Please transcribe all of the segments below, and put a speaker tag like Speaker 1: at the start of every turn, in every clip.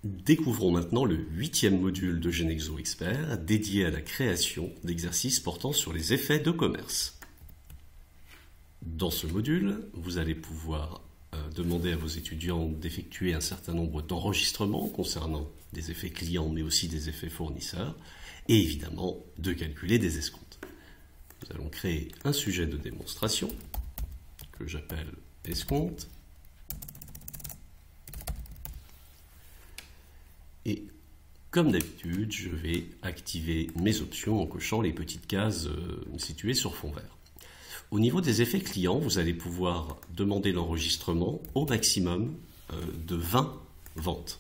Speaker 1: Découvrons maintenant le 8e module de Genexo Expert dédié à la création d'exercices portant sur les effets de commerce. Dans ce module, vous allez pouvoir demander à vos étudiants d'effectuer un certain nombre d'enregistrements concernant des effets clients mais aussi des effets fournisseurs et évidemment de calculer des escomptes. Nous allons créer un sujet de démonstration que j'appelle escompte. Et comme d'habitude, je vais activer mes options en cochant les petites cases situées sur fond vert. Au niveau des effets clients, vous allez pouvoir demander l'enregistrement au maximum de 20 ventes.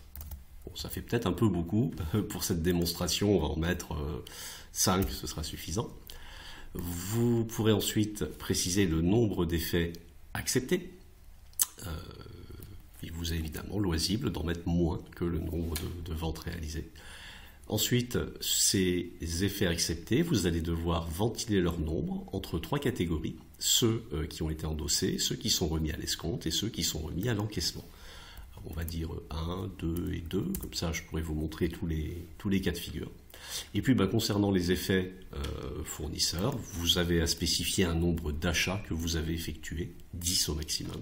Speaker 1: Bon, ça fait peut-être un peu beaucoup. Pour cette démonstration, on va en mettre 5, ce sera suffisant. Vous pourrez ensuite préciser le nombre d'effets acceptés. Il vous est évidemment loisible d'en mettre moins que le nombre de ventes réalisées. Ensuite, ces effets acceptés, vous allez devoir ventiler leur nombre entre 3 catégories. Ceux qui ont été endossés, ceux qui sont remis à l'escompte et ceux qui sont remis à l'encaissement. On va dire 1, 2 et 2, comme ça je pourrais vous montrer tous les cas de figure. Et puis concernant les effets fournisseurs, vous avez à spécifier un nombre d'achats que vous avez effectués, 10 au maximum,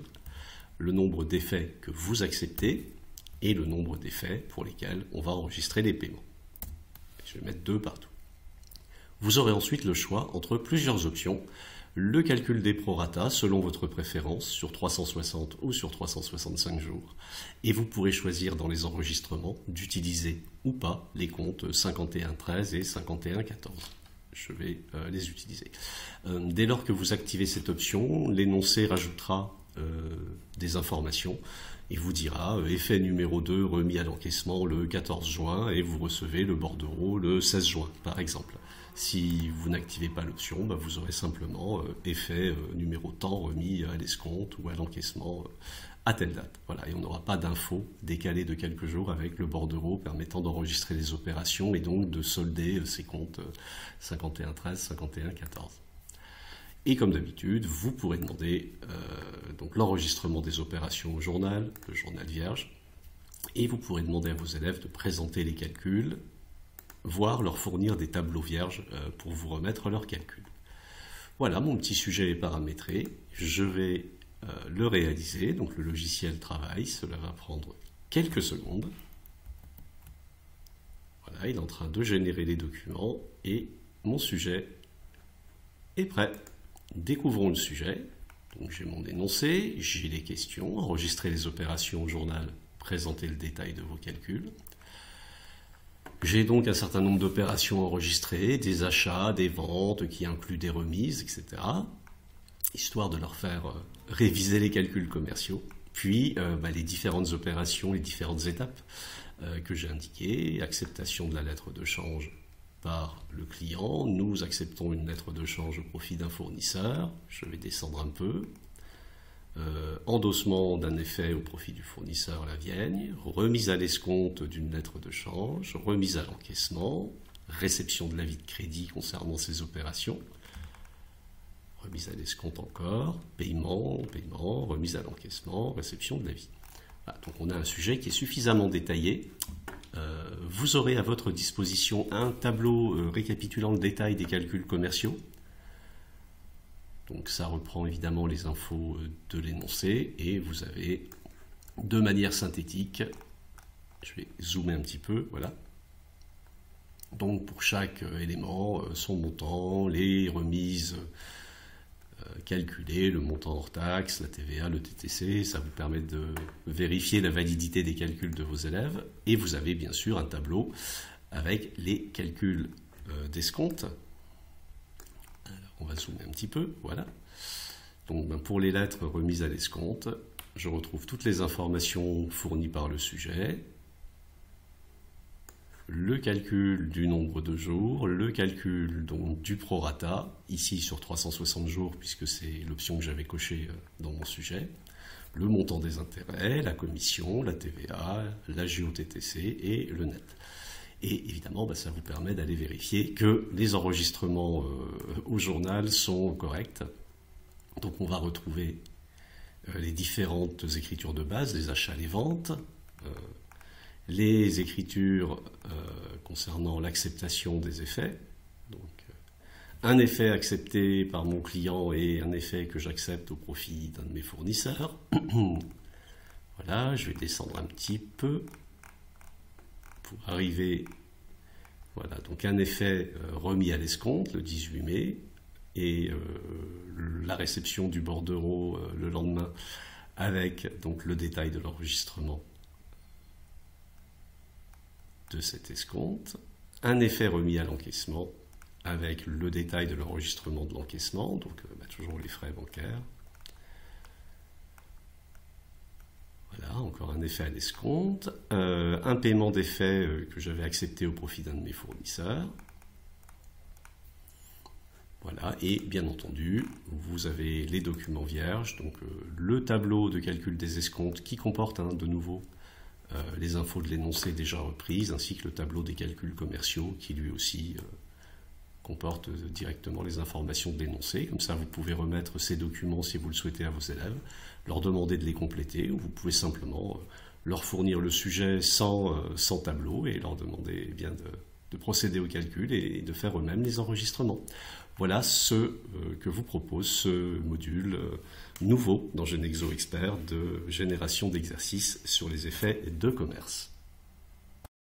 Speaker 1: le nombre d'effets que vous acceptez et le nombre d'effets pour lesquels on va enregistrer les paiements. Je vais mettre 2 partout. Vous aurez ensuite le choix entre plusieurs options. Le calcul des prorata selon votre préférence sur 360 ou sur 365 jours. Et vous pourrez choisir dans les enregistrements d'utiliser ou pas les comptes 51.13 et 51.14. Je vais les utiliser. Dès lors que vous activez cette option, l'énoncé rajoutera des informations et vous dira effet numéro 2 remis à l'encaissement le 14 juin et vous recevez le bordereau le 16 juin par exemple. Si vous n'activez pas l'option, vous aurez simplement effet numéro temps remis à l'escompte ou à l'encaissement à telle date. Voilà, et on n'aura pas d'infos décalées de quelques jours avec le bordereau permettant d'enregistrer les opérations et donc de solder ces comptes 51.13, 51.14. Et comme d'habitude, vous pourrez demander donc l'enregistrement des opérations au journal, le journal vierge, et vous pourrez demander à vos élèves de présenter les calculs, voire leur fournir des tableaux vierges pour vous remettre leurs calculs. Voilà, mon petit sujet est paramétré. Je vais le réaliser. Donc le logiciel travaille. Cela va prendre quelques secondes. Voilà, il est en train de générer les documents et mon sujet est prêt. Découvrons le sujet. Donc j'ai mon énoncé, j'ai les questions, enregistrer les opérations au journal, présenter le détail de vos calculs. J'ai donc un certain nombre d'opérations enregistrées, des achats, des ventes qui incluent des remises, etc. Histoire de leur faire réviser les calculs commerciaux. Puis les différentes opérations, les différentes étapes que j'ai indiquées. Acceptation de la lettre de change par le client. Nous acceptons une lettre de change au profit d'un fournisseur. Je vais descendre un peu. Endossement d'un effet au profit du fournisseur la Vienne, remise à l'escompte d'une lettre de change, remise à l'encaissement, réception de l'avis de crédit concernant ces opérations, remise à l'escompte encore, paiement, remise à l'encaissement, réception de l'avis. Voilà, donc on a un sujet qui est suffisamment détaillé. Vous aurez à votre disposition un tableau récapitulant le détail des calculs commerciaux. Donc ça reprend évidemment les infos de l'énoncé et vous avez de manière synthétique, je vais zoomer un petit peu, voilà. Donc pour chaque élément, son montant, les remises calculées, le montant hors taxe, la TVA, le TTC, ça vous permet de vérifier la validité des calculs de vos élèves. Et vous avez bien sûr un tableau avec les calculs d'escompte. On va zoomer un petit peu, voilà. Donc pour les lettres remises à l'escompte, je retrouve toutes les informations fournies par le sujet, le calcul du nombre de jours, le calcul donc du prorata, ici sur 360 jours puisque c'est l'option que j'avais cochée dans mon sujet, le montant des intérêts, la commission, la TVA, la GOTTC et le net. Et évidemment, ça vous permet d'aller vérifier que les enregistrements au journal sont corrects. Donc on va retrouver les différentes écritures de base, les achats, les ventes, les écritures concernant l'acceptation des effets. Donc, un effet accepté par mon client et un effet que j'accepte au profit d'un de mes fournisseurs. Voilà, je vais descendre un petit peu pour arriver. Voilà, donc un effet remis à l'escompte le 18 mai et la réception du bordereau le lendemain avec donc le détail de l'enregistrement de cet escompte. Un effet remis à l'encaissement avec le détail de l'enregistrement de l'encaissement, donc toujours les frais bancaires. Voilà, encore un effet à l'escompte. Un paiement d'effet que j'avais accepté au profit d'un de mes fournisseurs. Voilà, et bien entendu, vous avez les documents vierges, donc le tableau de calcul des escomptes qui comporte de nouveau les infos de l'énoncé déjà reprises, ainsi que le tableau des calculs commerciaux qui lui aussi comporte directement les informations de l'énoncé. Comme ça, vous pouvez remettre ces documents si vous le souhaitez à vos élèves, leur demander de les compléter, ou vous pouvez simplement leur fournir le sujet sans tableau et leur demander de procéder au calcul et de faire eux-mêmes les enregistrements. Voilà ce que vous propose ce module nouveau dans Genexo Expert de génération d'exercices sur les effets de commerce.